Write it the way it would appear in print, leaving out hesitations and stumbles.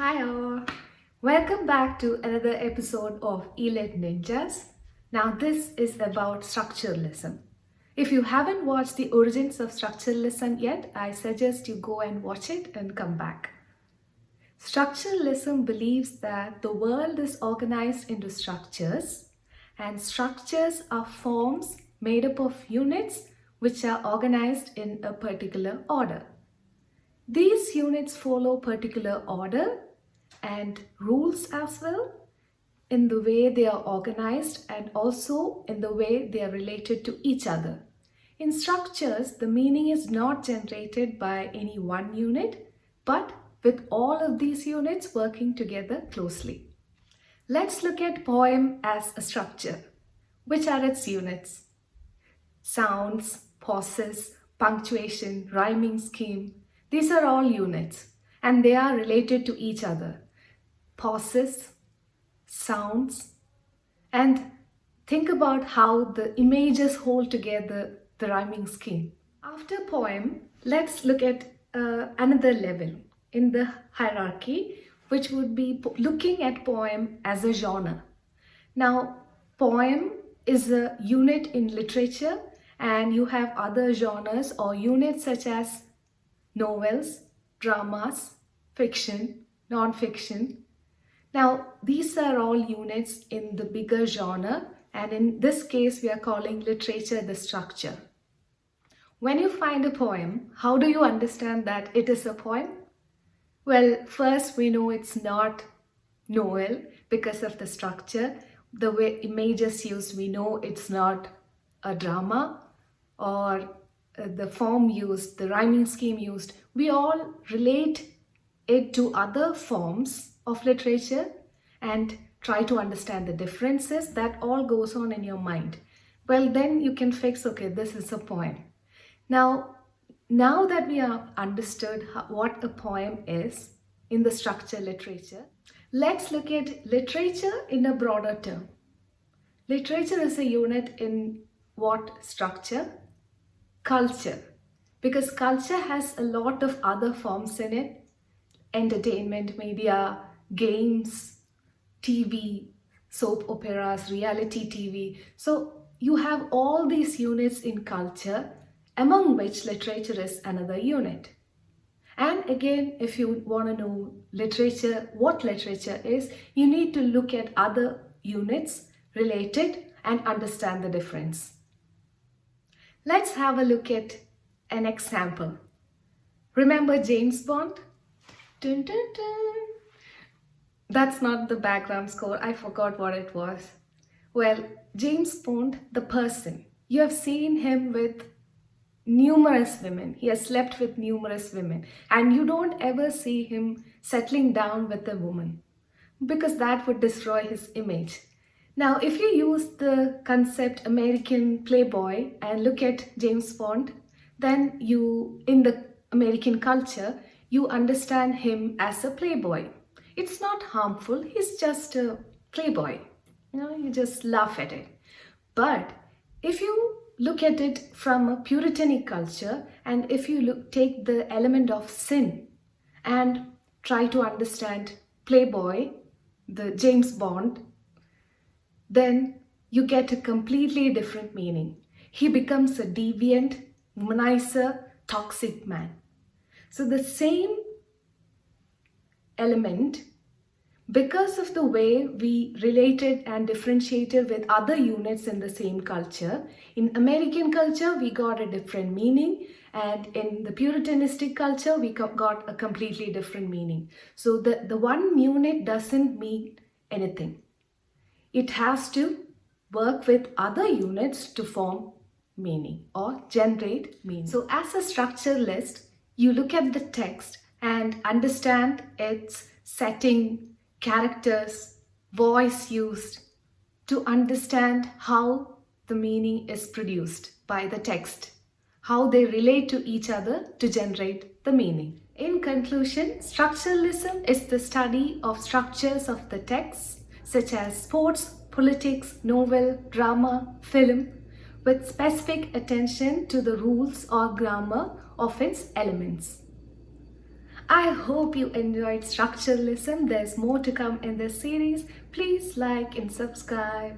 Hi all! Welcome back to another episode of E-Litt Ninjas. Now this is about structuralism. If you haven't watched the origins of structuralism yet, I suggest you go and watch it and come back. Structuralism believes that the world is organized into structures, and structures are forms made up of units which are organized in a particular order. These units follow particular order and rules as well in the way they are organized and also in the way they are related to each other. In structures, the meaning is not generated by any one unit, but with all of these units working together closely. Let's look at poem as a structure. Which are its units? Sounds, pauses, punctuation, rhyming scheme. These are all units and they are related to each other. Pauses, sounds, and think about how the images hold together the rhyming scheme. After poem, let's look at another level in the hierarchy, which would be looking at poem as a genre. Now, poem is a unit in literature and you have other genres or units such as novels, dramas, fiction, non-fiction. Now, these are all units in the bigger genre, and in this case, we are calling literature the structure. When you find a poem, how do you understand that it is a poem? Well, first we know it's not novel because of the structure. The way images used, we know it's not a drama, or the form used, the rhyming scheme used. We all relate it to other forms of literature and try to understand the differences. That all goes on in your mind. Well, then you can fix, okay, this is a poem. Now that we have understood what a poem is in the structure literature, let's look at literature in a broader term. Literature is a unit in what structure? Culture. Because culture has a lot of other forms in it. Entertainment, media, games, TV, soap operas, reality TV. So you have all these units in culture, among which literature is another unit. And again, if you want to know literature, what literature is, you need to look at other units related and understand the difference. Let's have a look at an example. Remember James Bond? Dun, dun, dun. That's not the background score. I forgot what it was. Well, James Bond, the person. You have seen him with numerous women. He has slept with numerous women. And you don't ever see him settling down with a woman because that would destroy his image. Now, if you use the concept American playboy and look at James Bond, then in the American culture, you understand him as a playboy. It's not harmful, he's just a playboy. You just laugh at it. But if you look at it from a Puritanic culture, and if you take the element of sin and try to understand playboy, the James Bond, then you get a completely different meaning. He becomes a deviant, womanizer, toxic man. So the same element, because of the way we related and differentiated with other units in the same culture, in American culture we got a different meaning, and in the Puritanistic culture we got a completely different meaning. So the one unit doesn't mean anything. It has to work with other units to form meaning or generate meaning. So as a structuralist, you look at the text and understand its setting, characters, voice used to understand how the meaning is produced by the text, how they relate to each other to generate the meaning. In conclusion, structuralism is the study of structures of the text, such as sports, politics, novel, drama, film, with specific attention to the rules or grammar of its elements. I hope you enjoyed structuralism. There's more to come in this series. Please like and subscribe.